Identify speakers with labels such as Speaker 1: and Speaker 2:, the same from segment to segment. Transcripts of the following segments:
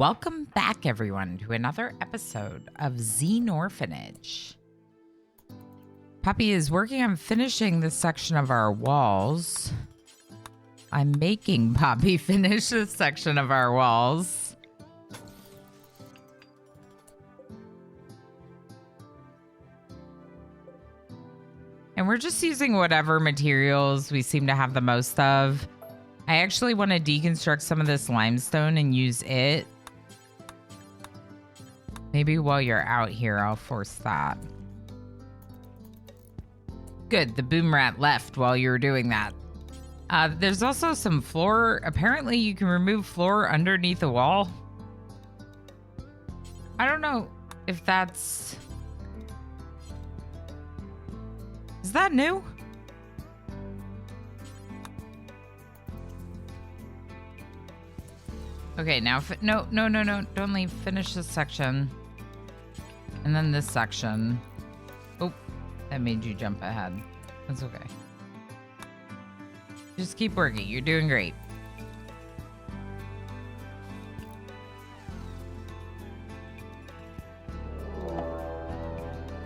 Speaker 1: Welcome back, everyone, to another episode of XenOrphanage. Poppy is working on finishing this section of our walls. I'm making Poppy finish this section of our walls. And we're just using whatever materials we seem to have the most of. I actually want to deconstruct some of this limestone and use it. Maybe while you're out here, I'll force that. Good, the boom rat left while you were doing that. There's also some floor. Apparently you can remove floor underneath the wall. I don't know if that's... Is that new? Okay, now, no, don't leave. Finish this section. And then this section. Oh, that made you jump ahead. That's okay. Just keep working. You're doing great.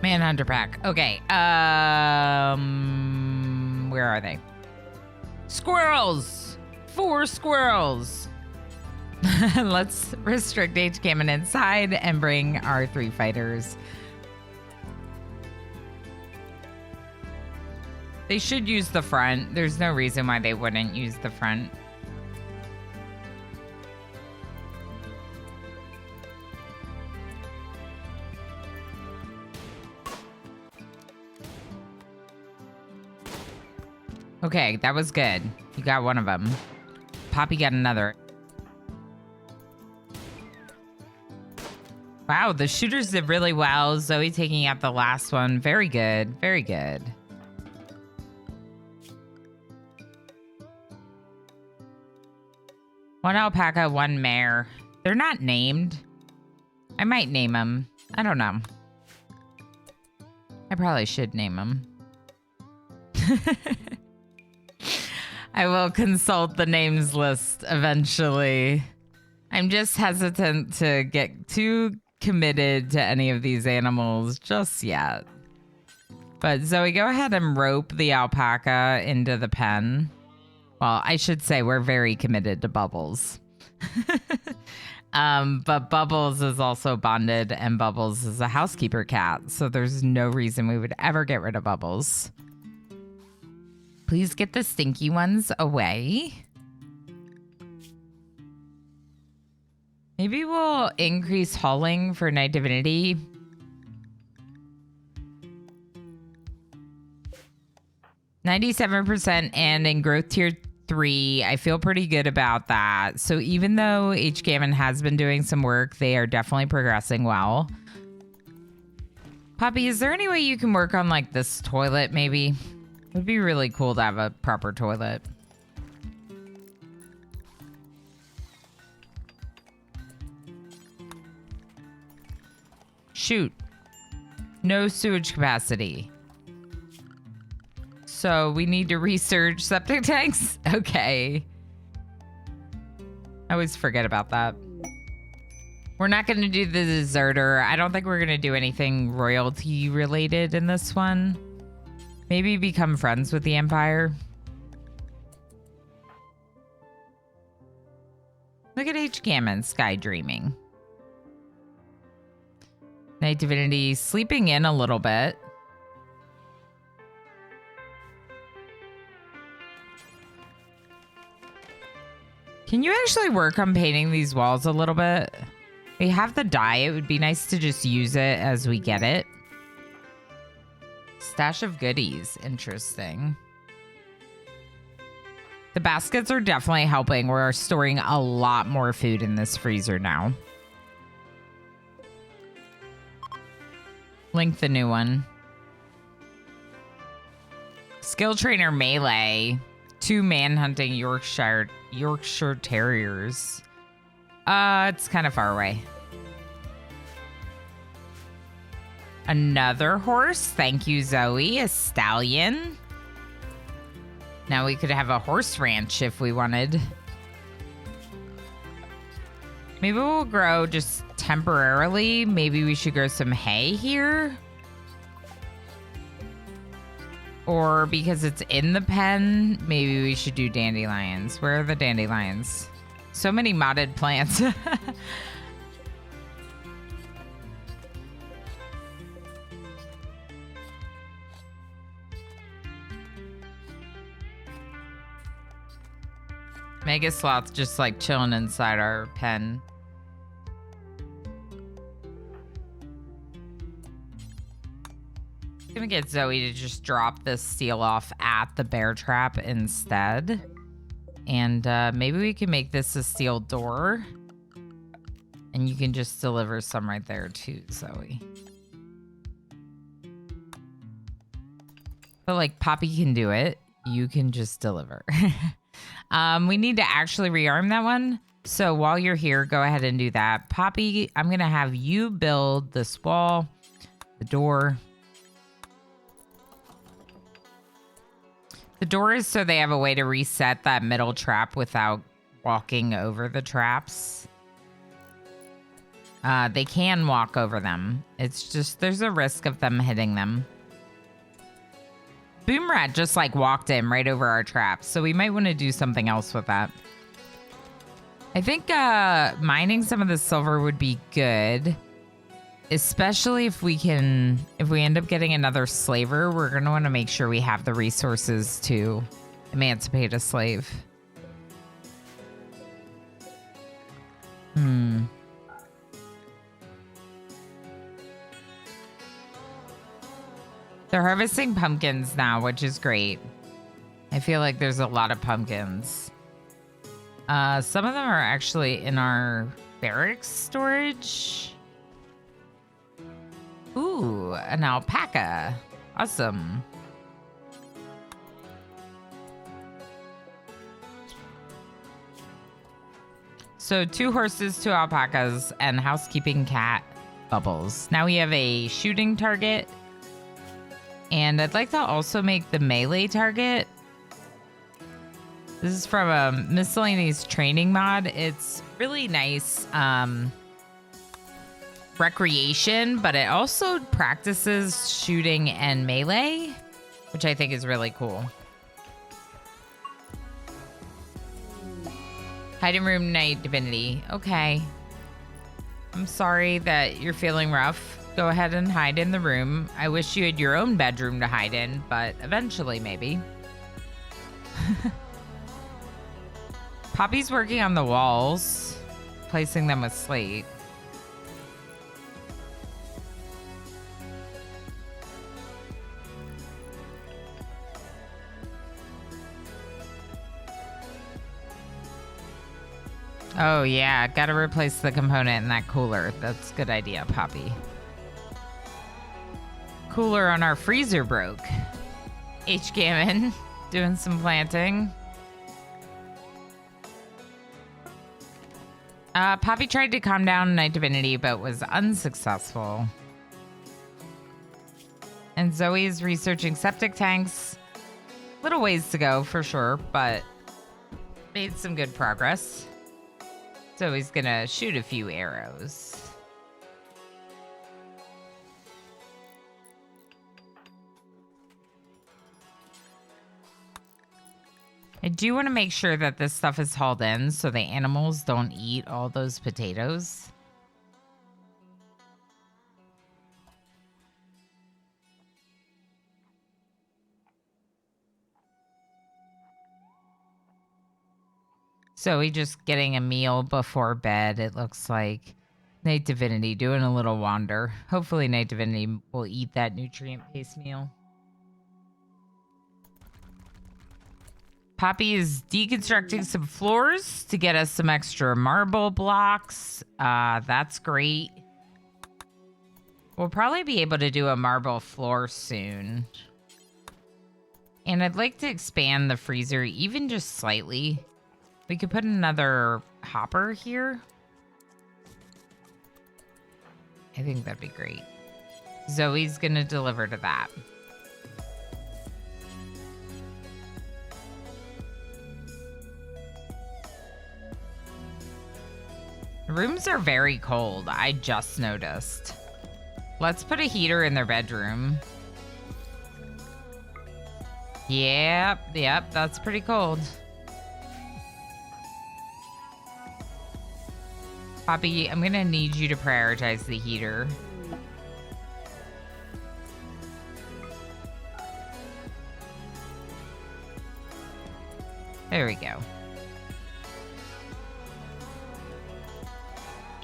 Speaker 1: Manhunter pack. Okay. Where are they? Squirrels! 4 squirrels! Let's restrict H-Gammon inside and bring our 3 fighters. They should use the front. There's no reason why they wouldn't use the front. Okay, that was good. You got one of them. Poppy got another. Wow, the shooters did really well. Zoe taking out the last one. Very good. Very good. One alpaca, 1 mare. They're not named. I might name them. I don't know. I probably should name them. I will consult the names list eventually. I'm just hesitant to get too committed to any of these animals just yet. But Zoe, go ahead and rope the alpaca into the pen. Well, I should say we're very committed to Bubbles. But Bubbles is also bonded, and Bubbles is a housekeeper cat, so there's no reason we would ever get rid of Bubbles. Please get the stinky ones away. Maybe we'll increase hauling for Night Divinity. %, and in growth tier 3, I feel pretty good about that. So even though H-Gammon has been doing some work, they are definitely progressing well. Poppy, is there any way you can work on like this toilet maybe? It would be really cool to have a proper toilet. Shoot. No sewage capacity. So we need to research septic tanks? Okay. I always forget about that. We're not going to do the deserter. I don't think we're going to do anything royalty related in this one. Maybe become friends with the Empire. Look at H-Gammon sky dreaming. Night Divinity sleeping in a little bit. Can you actually work on painting these walls a little bit? We have the dye. It would be nice to just use it as we get it. Stash of goodies. Interesting. The baskets are definitely helping. We're storing a lot more food in this freezer now. Link the new one. Skill trainer melee. 2 manhunting Yorkshire Terriers. It's kind of far away. Another horse. Thank you, Zoe. A stallion. Now we could have a horse ranch if we wanted. Maybe we'll grow just temporarily. Maybe we should grow some hay here. Or because it's in the pen, maybe we should do dandelions. Where are the dandelions? So many modded plants. Mega sloth's just like chilling inside our pen. I'm gonna get Zoe to just drop this steel off at the bear trap instead. And maybe we can make this a steel door. And you can just deliver some right there too, Zoe. But like Poppy can do it. You can just deliver. We need to actually rearm that one. So while you're here, go ahead and do that. Poppy, I'm going to have you build this wall, the door. The door is so they have a way to reset that middle trap without walking over the traps. They can walk over them. It's just, there's a risk of them hitting them. Boomrat just like walked in right over our traps, so we might want to do something else with that. I think mining some of the silver would be good, especially if we end up getting another slaver. We're going to want to make sure we have the resources to emancipate a slave. They're harvesting pumpkins now, which is great. I feel like there's a lot of pumpkins. Some of them are actually in our barracks storage. Ooh, an alpaca. Awesome. So 2 horses, 2 alpacas, and housekeeping cat bubbles. Now we have a shooting target. And I'd like to also make the melee target. This is from a miscellaneous training mod. It's really nice recreation, but it also practices shooting and melee, which I think is really cool. Hiding room night divinity. Okay. I'm sorry that you're feeling rough. Go ahead and hide in the room. I wish you had your own bedroom to hide in, but eventually maybe. Poppy's working on the walls, placing them with slate. Oh yeah, gotta replace the component in that cooler. That's a good idea, Poppy. Cooler on our freezer broke. H-Gammon doing some planting. Poppy tried to calm down Night Divinity, but was unsuccessful. And Zoe's researching septic tanks. Little ways to go for sure, but made some good progress. Zoe's gonna shoot a few arrows. I do want to make sure that this stuff is hauled in so the animals don't eat all those potatoes. So we just getting a meal before bed, it looks like. Night Divinity doing a little wander. Hopefully Night Divinity will eat that nutrient-based meal. Poppy is deconstructing some floors to get us some extra marble blocks. That's great. We'll probably be able to do a marble floor soon. And I'd like to expand the freezer even just slightly. We could put another hopper here. I think that'd be great. Zoe's gonna deliver to that. Rooms are very cold. I just noticed. Let's put a heater in their bedroom. Yep, that's pretty cold. Poppy, I'm gonna need you to prioritize the heater. There we go.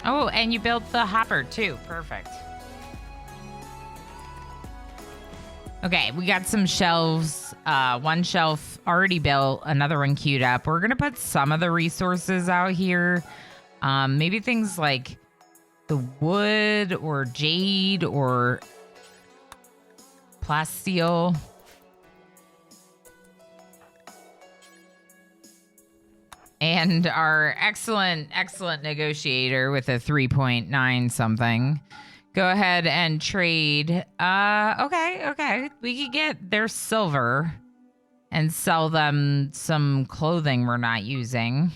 Speaker 1: Oh, and you built the hopper too. Perfect. Okay, we got some shelves. One shelf already built, another one queued up. We're gonna put some of the resources out here. Maybe things like the wood or jade or plasteel. And our excellent negotiator with a 3.9 something. Go ahead and trade. Okay. We could get their silver and sell them some clothing we're not using.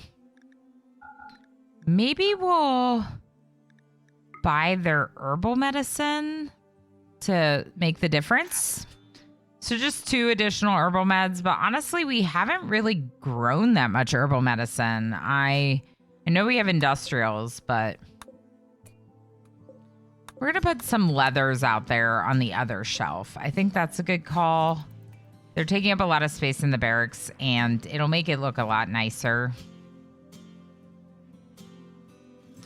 Speaker 1: Maybe we'll buy their herbal medicine to make the difference. So just 2 additional herbal meds, but honestly, we haven't really grown that much herbal medicine. I know we have industrials, but we're going to put some leathers out there on the other shelf. I think that's a good call. They're taking up a lot of space in the barracks, and it'll make it look a lot nicer.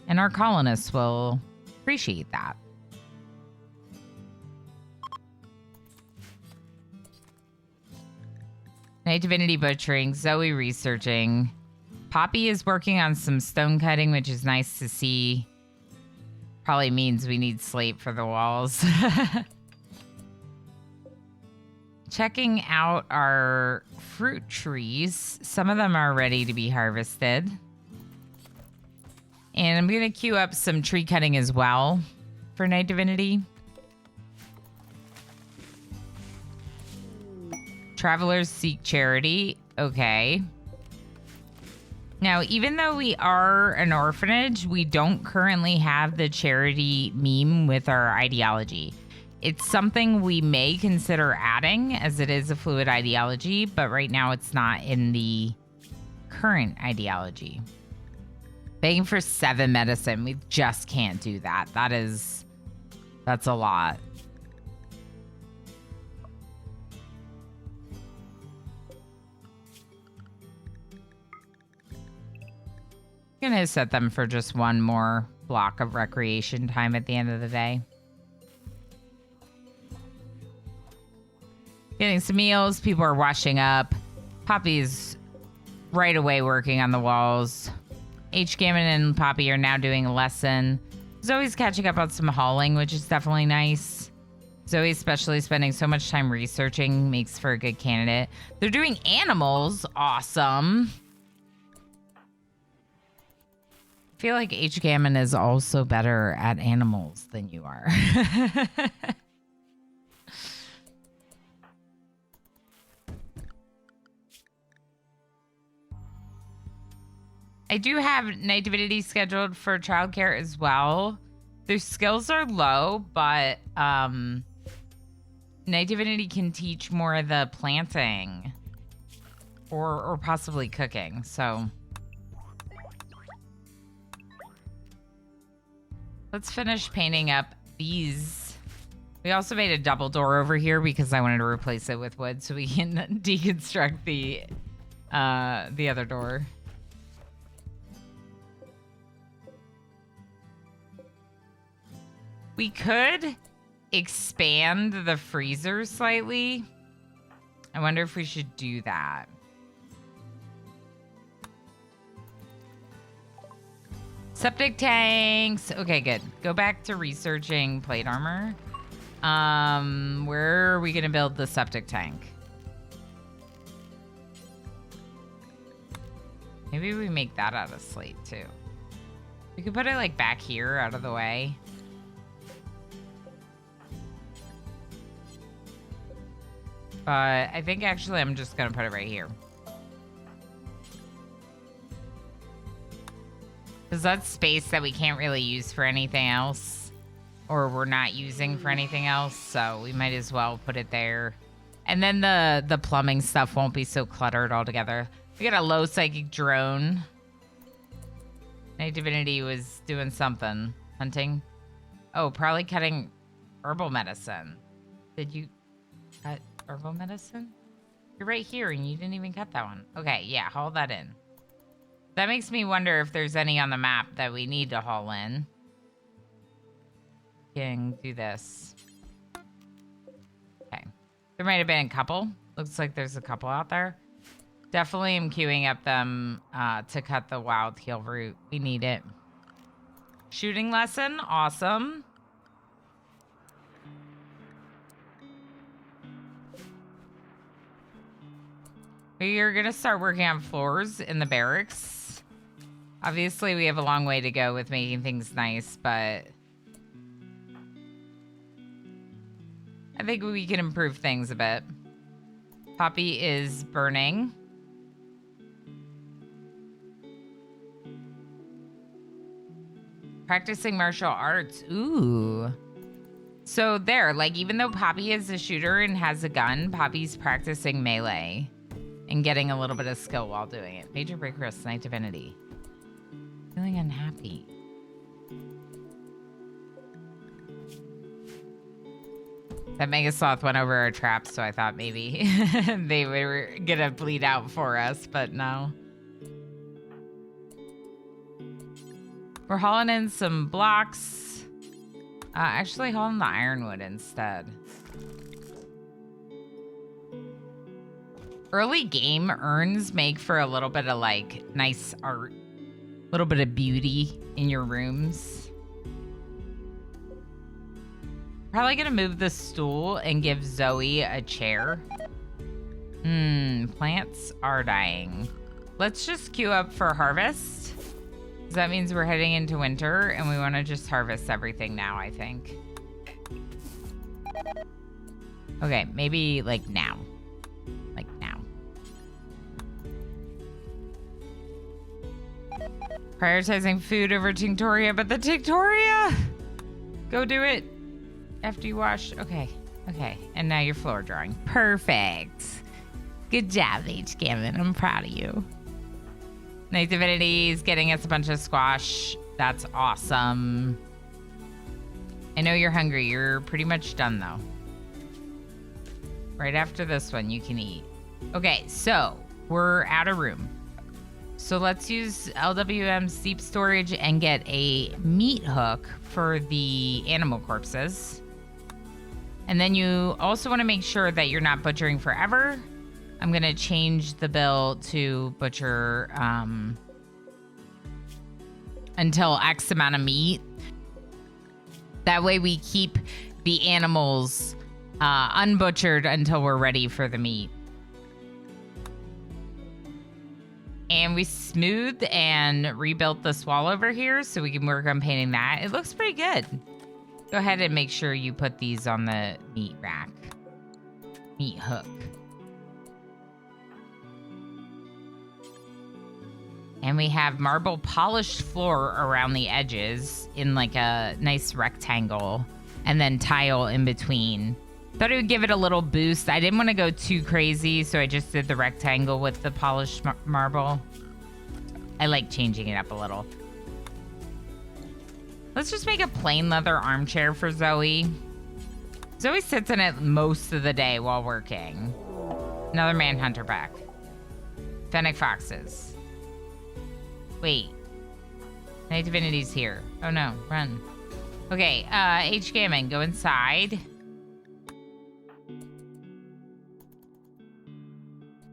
Speaker 1: And our colonists will appreciate that. Night Divinity butchering, Zoe researching. Poppy is working on some stone cutting, which is nice to see. Probably means we need slate for the walls. Checking out our fruit trees. Some of them are ready to be harvested. And I'm going to queue up some tree cutting as well for Night Divinity. Travelers seek charity. Okay. Now, even though we are an orphanage, we don't currently have the charity meme with our ideology. It's something we may consider adding, as it is a fluid ideology, but right now it's not in the current ideology. Begging for 7 medicine. We just can't do that. That's a lot. Gonna set them for just one more block of recreation time at the end of the day. Getting some meals. People are washing up. Poppy's right away working on the walls. Gammon and Poppy are now doing a lesson. Zoe's catching up on some hauling, which is definitely nice. Zoe, especially spending so much time researching, makes for a good candidate. They're doing animals. Awesome. I feel like Gammon is also better at animals than you are. I do have Night Divinity scheduled for childcare as well. Their skills are low, but Night Divinity can teach more of the planting or possibly cooking. So let's finish painting up these. We also made a double door over here because I wanted to replace it with wood so we can deconstruct the other door. We could expand the freezer slightly. I wonder if we should do that. Septic tanks. Okay, good. Go back to researching plate armor. Where are we going to build the septic tank? Maybe we make that out of slate too. We could put it like back here out of the way. But I think actually I'm just going to put it right here. Because that's space that we can't really use for anything else. Or we're not using for anything else. So we might as well put it there. And then the plumbing stuff won't be so cluttered altogether. We got a low psychic drone. Night Divinity was doing something. Hunting. Oh, probably cutting herbal medicine. Did you cut herbal medicine? You're right here and you didn't even cut that one. Okay, yeah, haul that in. That makes me wonder if there's any on the map that we need to haul in. Can do this. Okay. There might have been a couple. Looks like there's a couple out there. Definitely am queuing up them to cut the wild heal root. We need it. Shooting lesson. Awesome. We are going to start working on floors in the barracks. Obviously, we have a long way to go with making things nice, but I think we can improve things a bit. Poppy is burning. Practicing martial arts. Ooh. So there, like, even though Poppy is a shooter and has a gun, Poppy's practicing melee and getting a little bit of skill while doing it. Major break risk, Night Divinity. Feeling unhappy. That Megasloth went over our trap, so I thought maybe they were gonna bleed out for us, but no. We're hauling in some blocks. Actually hauling the ironwood instead. Early game urns make for a little bit of like nice art. A little bit of beauty in your rooms. Probably gonna move the stool and give Zoe a chair. Plants are dying. Let's just queue up for harvest. That means we're heading into winter and we want to just harvest everything now, I think. Okay, maybe like now. Like now. Prioritizing food over Tinctoria, but the Tinctoria! Go do it after you wash. Okay, okay. And now you're floor drawing. Perfect. Good job, H-Gammon. I'm proud of you. Night Divinity is getting us a bunch of squash. That's awesome. I know you're hungry. You're pretty much done, though. Right after this one, you can eat. Okay, so we're out of room. So let's use LWM steep storage and get a meat hook for the animal corpses. And then you also want to make sure that you're not butchering forever. I'm going to change the bill to butcher until X amount of meat. That way we keep the animals unbutchered until we're ready for the meat. And we smoothed and rebuilt this wall over here so we can work on painting that. It looks pretty good. Go ahead and make sure you put these on the meat rack. Meat hook. And we have marble polished floor around the edges in like a nice rectangle. And then tile in between. Thought it would give it a little boost. I didn't want to go too crazy, so I just did the rectangle with the polished marble. I like changing it up a little. Let's just make a plain leather armchair for Zoe. Zoe sits in it most of the day while working. Another manhunter back. Fennec foxes. Wait. Night Divinity's here. Oh no, run. Okay, H-Gammon, go inside.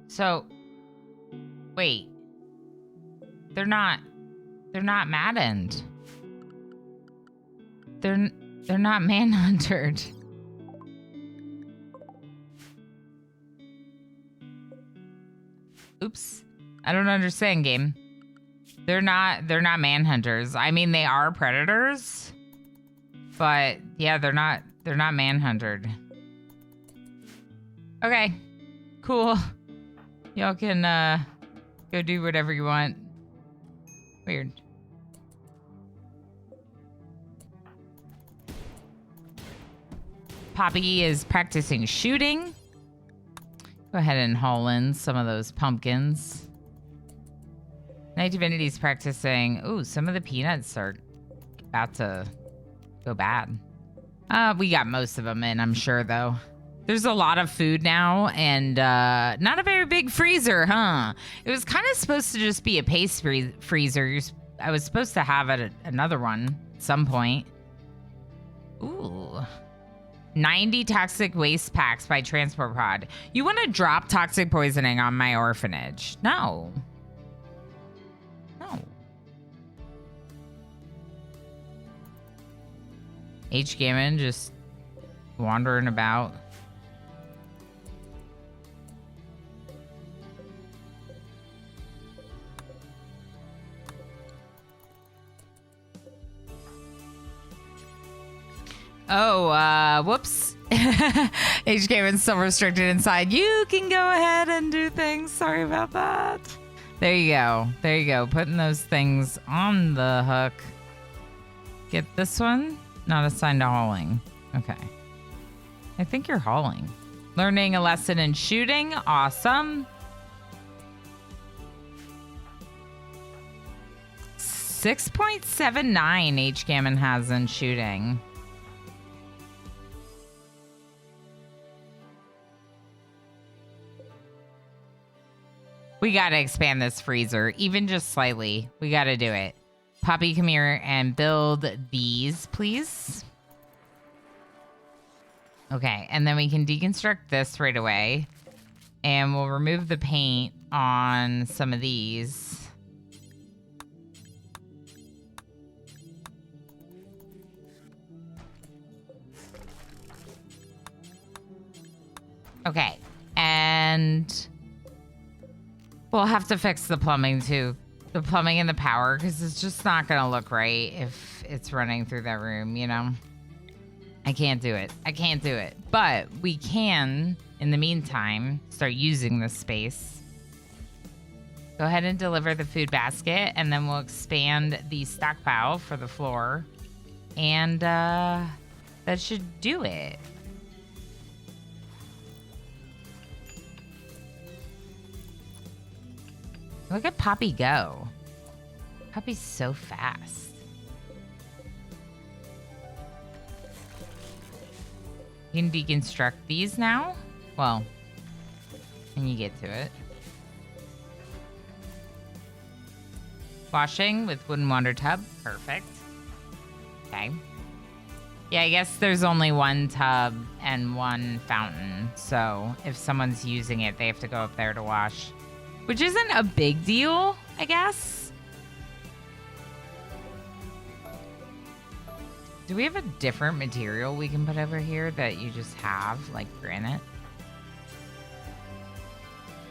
Speaker 1: So, wait. They're not maddened. They're not manhuntered. Oops. I don't understand, game. They're not manhunters. I mean, they are predators, but yeah, they're not manhuntered. Okay, cool. Y'all can go do whatever you want. Weird. Poppy is practicing shooting. Go ahead and haul in some of those pumpkins. Night Divinity's practicing. Ooh, some of the peanuts are about to go bad. We got most of them in, I'm sure, though. There's a lot of food now, and not a very big freezer, huh? It was kind of supposed to just be a paste freezer. I was supposed to have another one at some point. Ooh. 90 toxic waste packs by transport pod. You want to drop toxic poisoning on my orphanage? No. No. H-Gammon just wandering about. Oh, whoops. H-Gammon's still restricted inside. You can go ahead and do things. Sorry about that. There you go. There you go. Putting those things on the hook. Get this one. Not assigned to hauling. Okay. I think you're hauling. Learning a lesson in shooting. Awesome. 6.79 H-Gammon has in shooting. We gotta expand this freezer, even just slightly. We gotta do it. Poppy, come here and build these, please. Okay, and then we can deconstruct this right away. And we'll remove the paint on some of these. Okay, and we'll have to fix the plumbing too. The plumbing and the power, because it's just not going to look right if it's running through that room, you know? I can't do it. I can't do it. But we can, in the meantime, start using this space. Go ahead and deliver the food basket, and then we'll expand the stockpile for the floor. And that should do it. Look at Poppy go. Poppy's so fast. You can deconstruct these now. Well, when you get to it. Washing with wooden water tub. Perfect. Okay. Yeah, I guess there's only one tub and one fountain. So if someone's using it, they have to go up there to wash. Which isn't a big deal, I guess. Do we have a different material we can put over here that you just have, like granite?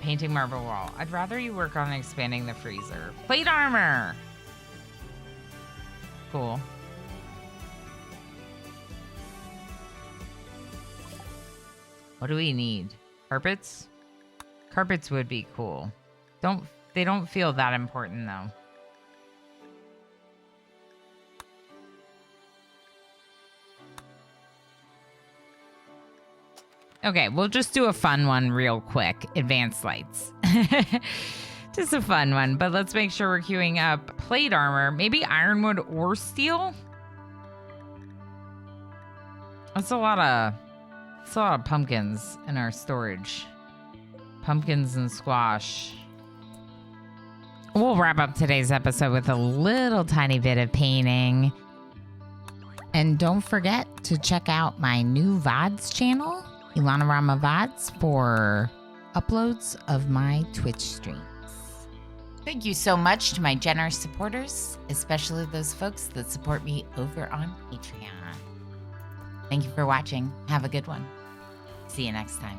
Speaker 1: Painting marble wall. I'd rather you work on expanding the freezer. Plate armor! Cool. What do we need? Carpets? Carpets would be cool. They don't feel that important though. Okay, we'll just do a fun one real quick. Advanced lights. Just a fun one, but let's make sure we're queuing up plate armor. Maybe ironwood or steel? That's a lot of pumpkins in our storage. Pumpkins and squash. We'll wrap up today's episode with a little tiny bit of painting. And don't forget to check out my new VODs channel, Ilanarama VODs, for uploads of my Twitch streams. Thank you so much to my generous supporters, especially those folks that support me over on Patreon. Thank you for watching. Have a good one. See you next time.